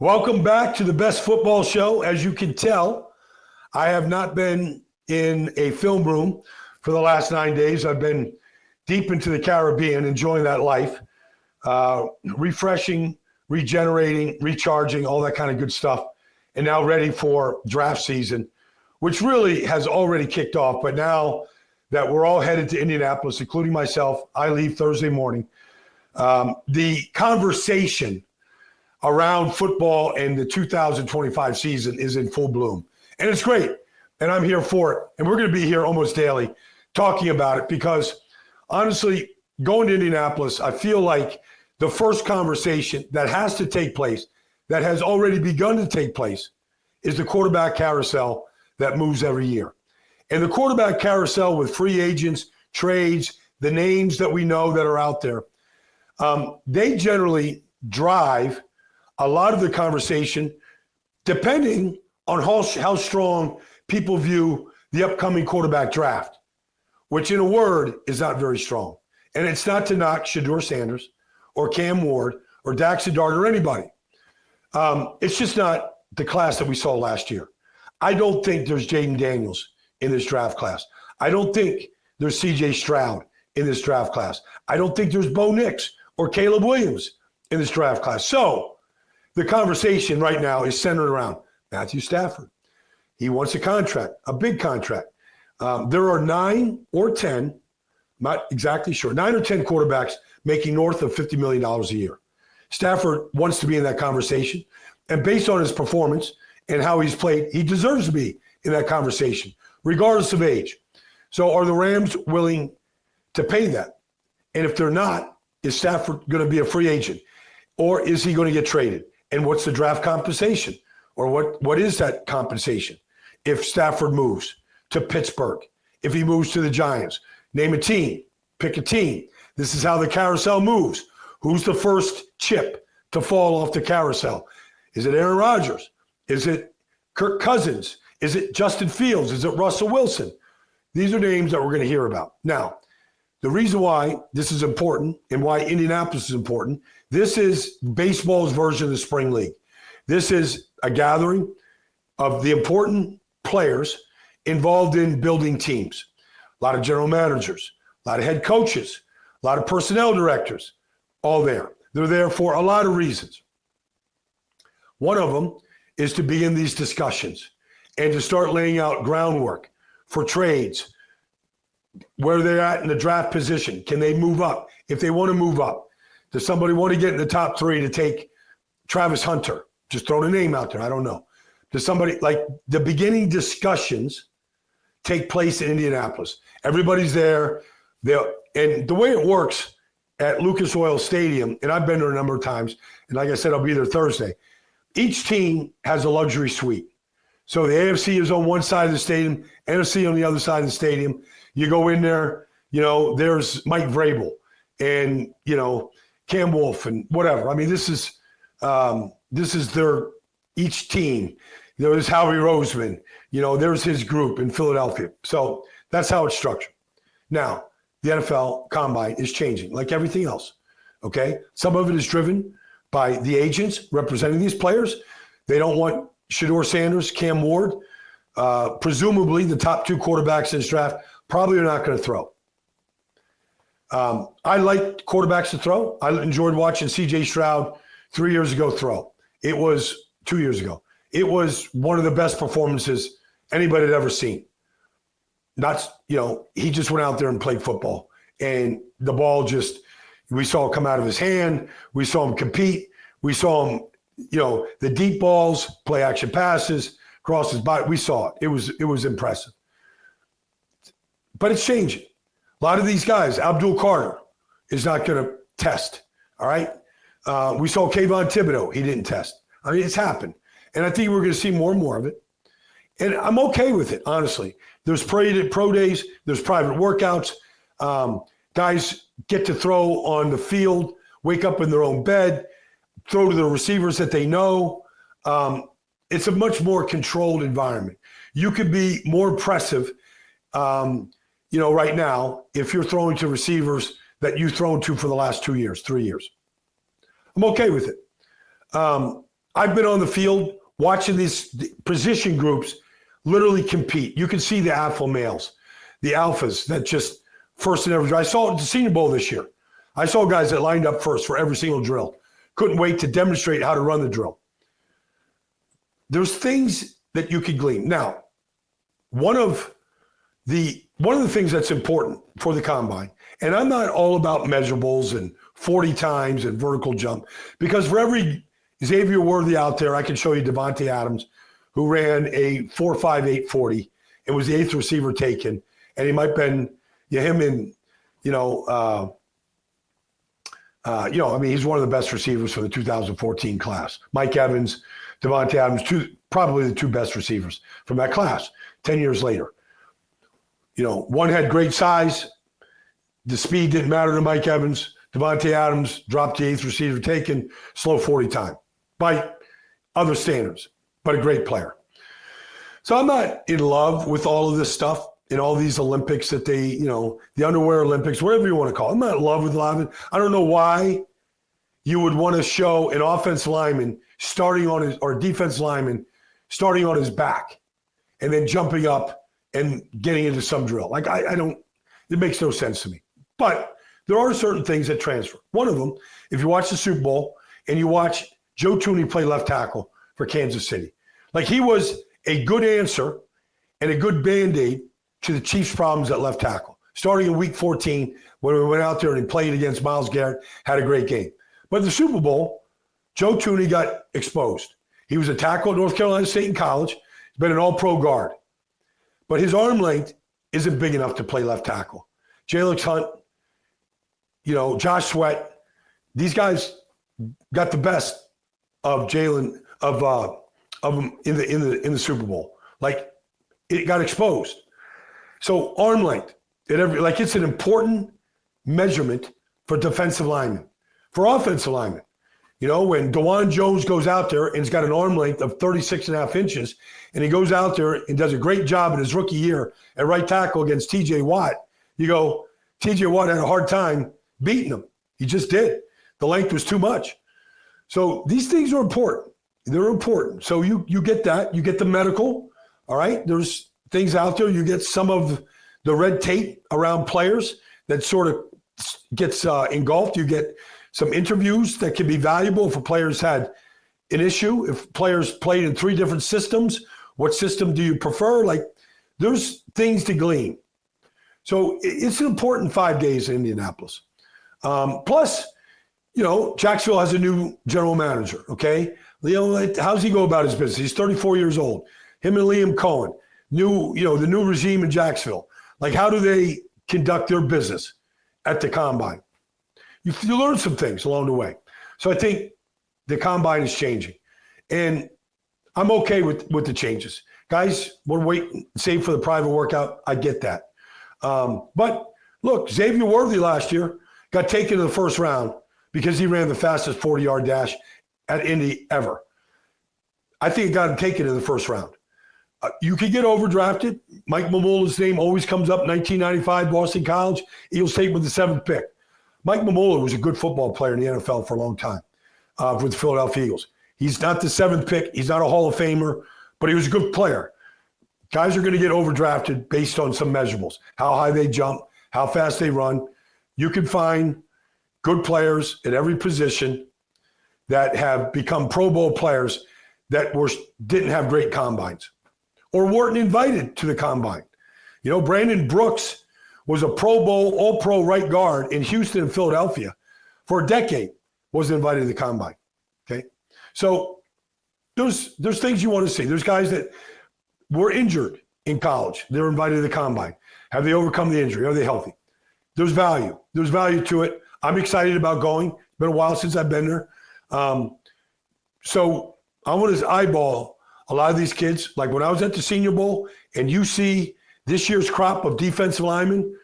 Welcome back to the best football show. As you can tell, I have not been in a film room for the last 9 days. I've been deep into the Caribbean, enjoying that life, refreshing, regenerating, recharging, all that kind of good stuff, and now ready for draft season, which really has already kicked off. But now that we're all headed to Indianapolis, including myself, I leave Thursday morning. The conversation around football and the 2025 season is in full bloom. And it's great. And I'm here for it. And we're going to be here almost daily talking about it because, honestly, going to Indianapolis, I feel like the first conversation that has to take place, that has already begun to take place, is the quarterback carousel that moves every year. And the quarterback carousel with free agents, trades, the names that we know that are out there, they generally drive a lot of the conversation, depending on how strong people view the upcoming quarterback draft, which in a word is not very strong. And it's not to knock Shedeur Sanders or Cam Ward or Dax Dart or anybody. It's just not the class that we saw last year. I don't think there's Jaden Daniels in this draft class. I don't think there's C.J. Stroud in this draft class. I don't think there's Bo Nix or Caleb Williams in this draft class. So the conversation right now is centered around Matthew Stafford. He wants a contract, a big contract. There are 9 or 10, not exactly sure, 9 or 10 quarterbacks making north of $50 million a year. Stafford wants to be in that conversation. And based on his performance and how he's played, he deserves to be in that conversation, regardless of age. So are the Rams willing to pay that? And if they're not, is Stafford going to be a free agent? Or is he going to get traded? And what's the draft compensation? Or what is that compensation if Stafford moves to Pittsburgh? If he moves to the Giants? Name a team. Pick a team. This is how the carousel moves. Who's the first chip to fall off the carousel? Is it Aaron Rodgers? Is it Kirk Cousins? Is it Justin Fields? Is it Russell Wilson? These are names that we're going to hear about. Now, the reason why this is important and why Indianapolis is important, this is baseball's version of the Spring League. This is a gathering of the important players involved in building teams. A lot of general managers, a lot of head coaches, a lot of personnel directors, all there. They're there for a lot of reasons. One of them is to be in these discussions and to start laying out groundwork for trades, where they're at in the draft position. Can they move up? If they want to move up, does somebody want to get in the top 3 to take Travis Hunter? Just throw the name out there. I don't know. Does somebody, like, the beginning discussions take place in Indianapolis. Everybody's there. And the way it works at Lucas Oil Stadium, and I've been there a number of times, and like I said, I'll be there Thursday. Each team has a luxury suite. So the AFC is on one side of the stadium, NFC on the other side of the stadium. You go in there, there's Mike Vrabel and, Cam Wolf and whatever. I mean, this is their each team. There's Howie Roseman. There's his group in Philadelphia. So that's how it's structured. Now, the NFL Combine is changing like everything else, okay? Some of it is driven by the agents representing these players. They don't want Shedeur Sanders, Cam Ward, presumably the top 2 quarterbacks in this draft, probably are not going to throw. I like quarterbacks to throw. I enjoyed watching C.J. Stroud 3 years ago throw. It was 2 years ago. It was one of the best performances anybody had ever seen. He just went out there and played football. And the ball we saw it come out of his hand. We saw him compete. We saw him, the deep balls, play action passes, cross his body. We saw it. It was impressive. But it's changing. A lot of these guys, Abdul Carter is not going to test, all right? We saw Kayvon Thibodeau. He didn't test. I mean, it's happened. And I think we're going to see more and more of it. And I'm okay with it, honestly. There's pro days. There's private workouts. Guys get to throw on the field, wake up in their own bed, throw to the receivers that they know. It's a much more controlled environment. You could be more impressive right now if you're throwing to receivers that you've thrown to for the last 2 years, 3 years. I'm okay with it. I've been on the field watching these position groups literally compete. You can see the alpha males, the alphas that just first and every drill. I saw it at the Senior Bowl this year. I saw guys that lined up first for every single drill. Couldn't wait to demonstrate how to run the drill. There's things that you could glean. Now, one of the things that's important for the combine, and I'm not all about measurables and 40 times and vertical jump, because for every Xavier Worthy out there, I can show you Devontae Adams, who ran a 4.58 40 and was the 8th receiver taken, and he might have been him in, he's one of the best receivers for the 2014 class. Mike Evans, Devontae Adams, probably the two best receivers from that class 10 years later. One had great size. The speed didn't matter to Mike Evans. Devontae Adams dropped the 8th receiver taken, slow 40 time by other standards, but a great player. So I'm not in love with all of this stuff in all these Olympics that they, the underwear Olympics, whatever you want to call it. I'm not in love with a lot of it. I don't know why you would want to show an offensive lineman or defense lineman starting on his back and then jumping up and getting into some drill. Like, I don't, it makes no sense to me. But there are certain things that transfer. One of them, if you watch the Super Bowl and you watch Joe Thuney play left tackle for Kansas City, like he was a good answer and a good Band-Aid to the Chiefs' problems at left tackle. Starting in week 14, when we went out there and he played against Myles Garrett, had a great game. But in the Super Bowl, Joe Thuney got exposed. He was a tackle at North Carolina State in college. He's been an all-pro guard. But his arm length isn't big enough to play left tackle. Jalix Hunt, Josh Sweat, these guys got the best of Jalen of them in the Super Bowl. Like, it got exposed. So arm length, it's an important measurement for defensive linemen. For offensive linemen, when DeJuan Jones goes out there and he's got an arm length of 36.5 inches, and he goes out there and does a great job in his rookie year at right tackle against TJ Watt, you go, TJ Watt had a hard time beating him. He just did. The length was too much. So these things are important. They're important. So you get that. You get the medical, all right? There's things out there. You get some of the red tape around players that sort of gets engulfed. You get some interviews that can be valuable if a player's had an issue, if players played in 3 different systems. What system do you prefer? Like, there's things to glean. So it's an important 5 days in Indianapolis. Plus, Jacksonville has a new general manager, okay? How's he go about his business? He's 34 years old. Him and Liam Cohen, the new regime in Jacksonville. Like, how do they conduct their business at the combine? You learn some things along the way. So I think the combine is changing. And I'm okay with the changes. Guys, we're waiting, save for the private workout. I get that. But look, Xavier Worthy last year got taken in the first round because he ran the fastest 40-yard dash at Indy ever. I think it got him taken in the first round. You could get overdrafted. Mike Mamula's name always comes up. 1995, Boston College. Eagles take him with the 7th pick. Mike Mamula was a good football player in the NFL for a long time with the Philadelphia Eagles. He's not the 7th pick. He's not a Hall of Famer, but he was a good player. Guys are going to get overdrafted based on some measurables, how high they jump, how fast they run. You can find good players at every position that have become Pro Bowl players that didn't have great combines or weren't invited to the combine. Brandon Brooks was a Pro Bowl, All-Pro right guard in Houston and Philadelphia for a decade, wasn't invited to the combine, okay? So there's things you want to see. There's guys that were injured in college. They're invited to the combine. Have they overcome the injury? Are they healthy? There's value. There's value to it. I'm excited about going. It's been a while since I've been there. So I want to eyeball a lot of these kids. Like when I was at the Senior Bowl and you see this year's crop of defensive linemen,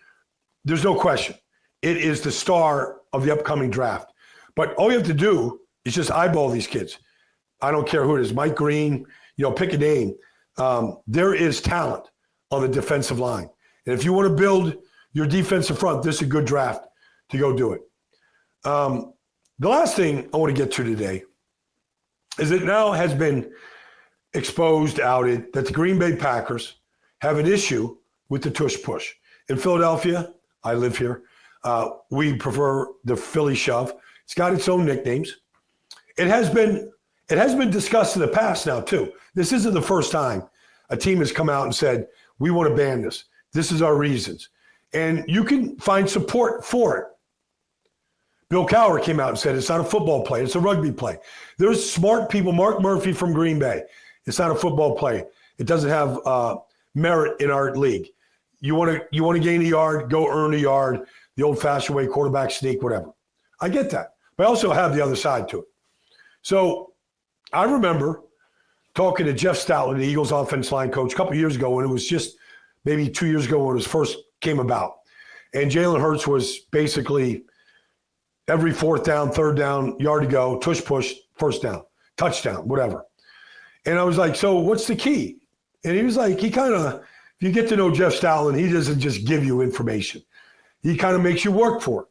there's no question. It is the star of the upcoming draft. But all you have to do is just eyeball these kids. I don't care who it is, Mike Green, pick a name. There is talent on the defensive line. And if you want to build your defensive front, this is a good draft to go do it. The last thing I want to get to today is it now has been exposed, outed, that the Green Bay Packers have an issue with the Tush Push. In Philadelphia, I live here, we prefer the Philly Shove. It's got its own nicknames. It has been discussed in the past now, too. This isn't the first time a team has come out and said, we want to ban this. This is our reasons. And you can find support for it. Bill Cowher came out and said, it's not a football play, it's a rugby play. There's smart people, Mark Murphy from Green Bay, it's not a football play. It doesn't have merit in our league. You want to gain a yard, go earn a yard, the old-fashioned way, quarterback sneak, whatever. I get that. But I also have the other side to it. So I remember talking to Jeff Stoutland, the Eagles offense line coach, a couple of years ago, when it was just maybe 2 years ago when it was first came about. And Jalen Hurts was basically every fourth down, third down, yard to go, tush push, first down, touchdown, whatever. And I was like, so what's the key? And he was like, if you get to know Jeff Stoutland, he doesn't just give you information. He kind of makes you work for it.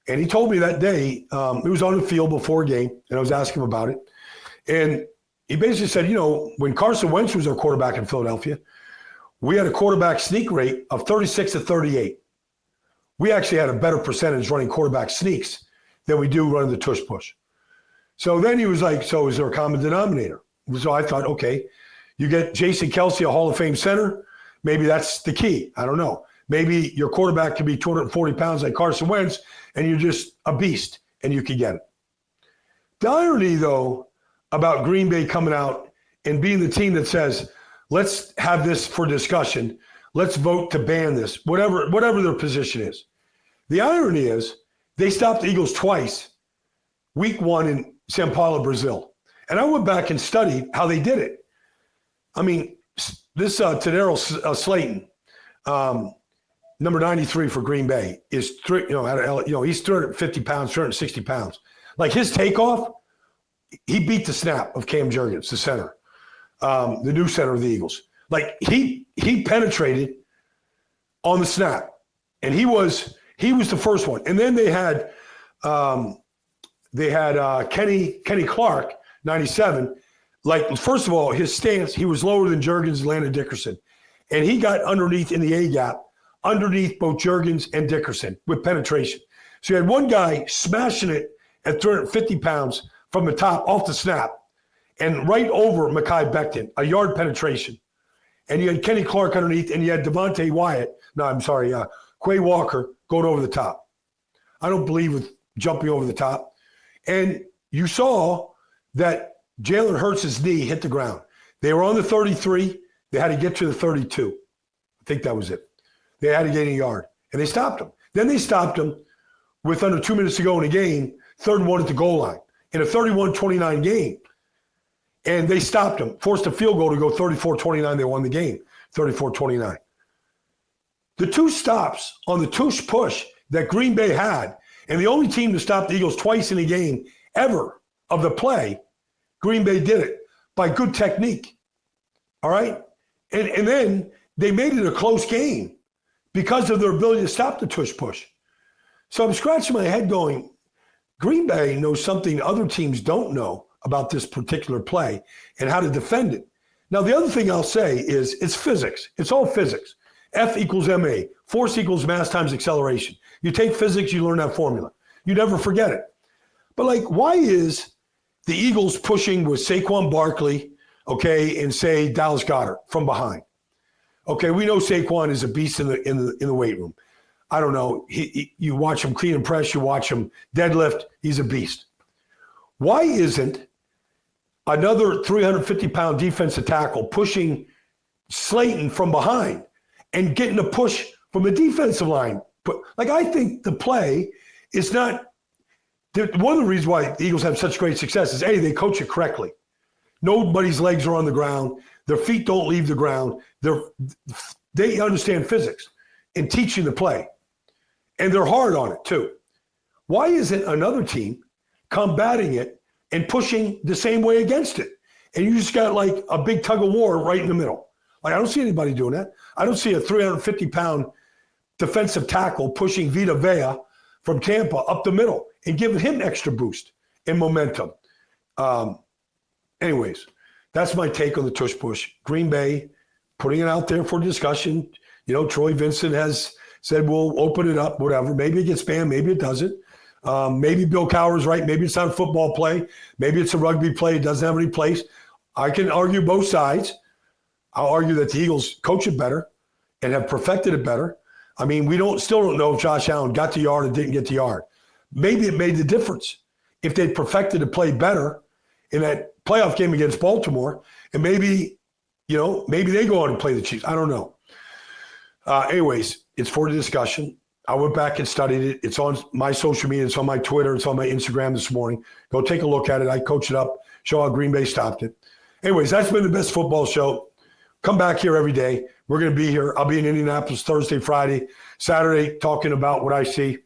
And he told me that day, it was on the field before a game, and I was asking him about it. And he basically said, when Carson Wentz was our quarterback in Philadelphia, we had a quarterback sneak rate of 36 to 38. We actually had a better percentage running quarterback sneaks than we do running the tush push. So then he was like, so is there a common denominator? So I thought, okay, you get Jason Kelce, a Hall of Fame center. Maybe that's the key. I don't know. Maybe your quarterback can be 240 pounds like Carson Wentz, and you're just a beast, and you can get it. The irony, though, about Green Bay coming out and being the team that says, let's have this for discussion, let's vote to ban this, whatever their position is. The irony is they stopped the Eagles twice, week one in São Paulo, Brazil. And I went back and studied how they did it. I mean, this Tadero Slayton, number 93 for Green Bay, is he's 350 pounds, 360 pounds. Like his takeoff, he beat the snap of Cam Jurgens, the center, the new center of the Eagles. Like he penetrated on the snap, and he was the first one. And then they had Kenny Clark, 97. Like, first of all, his stance, he was lower than Jurgens and Landon Dickerson. And he got underneath in the A-gap, underneath both Jurgens and Dickerson with penetration. So you had one guy smashing it at 350 pounds from the top off the snap and right over Mekhi Becton, a yard penetration. And you had Kenny Clark underneath, and you had Quay Walker going over the top. I don't believe with jumping over the top. And you saw that Jalen Hurts' knee hit the ground. They were on the 33. They had to get to the 32. I think that was it. They had to gain a yard, and they stopped him. Then they stopped him with under 2 minutes to go in the game, 3rd and 1 at the goal line, in a 31-29 game. And they stopped him, forced a field goal to go 34-29. They won the game, 34-29. The two stops on the tush push that Green Bay had, and the only team to stop the Eagles twice in a game ever of the play, Green Bay did it by good technique. All right? And then they made it a close game because of their ability to stop the tush push. So I'm scratching my head going, Green Bay knows something other teams don't know about this particular play and how to defend it. Now, the other thing I'll say is it's physics. It's all physics. F equals ma. Force equals mass times acceleration. You take physics, you learn that formula. You never forget it. But, like, why is the Eagles pushing with Saquon Barkley, okay, and say Dallas Goedert from behind? Okay, we know Saquon is a beast in the weight room. I don't know. You watch him clean and press, you watch him deadlift, he's a beast. Why isn't another 350-pound defensive tackle pushing Slayton from behind and getting a push from the defensive line? But, like, I think the play is not – one of the reasons why the Eagles have such great success is, A, they coach it correctly. Nobody's legs are on the ground. Their feet don't leave the ground. They understand physics in teaching the play. And they're hard on it, too. Why isn't another team combating it and pushing the same way against it? And you just got, like, a big tug of war right in the middle. Like, I don't see anybody doing that. I don't see a 350-pound defensive tackle pushing Vita Vea from Tampa up the middle and giving him extra boost and momentum. anyways, that's my take on the Tush Push. Green Bay, putting it out there for discussion. Troy Vincent has said we'll open it up, whatever. Maybe it gets banned, maybe it doesn't. Maybe Bill Cowher's right. Maybe it's not a football play. Maybe it's a rugby play. It doesn't have any place. I can argue both sides. I'll argue that the Eagles coach it better and have perfected it better. I mean, still don't know if Josh Allen got the yard or didn't get the yard. Maybe it made the difference if they'd perfected the play better in that playoff game against Baltimore, and maybe they go on and play the Chiefs. I don't know. Anyways, it's for the discussion. I went back and studied it. It's on my social media. It's on my Twitter. It's on my Instagram this morning. Go take a look at it. I coach it up, show how Green Bay stopped it. Anyways, that's been the best football show. Come back here every day. We're going to be here. I'll be in Indianapolis Thursday, Friday, Saturday, talking about what I see.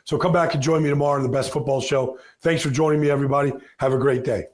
So come back and join me tomorrow on the best football show. Thanks for joining me, everybody. Have a great day.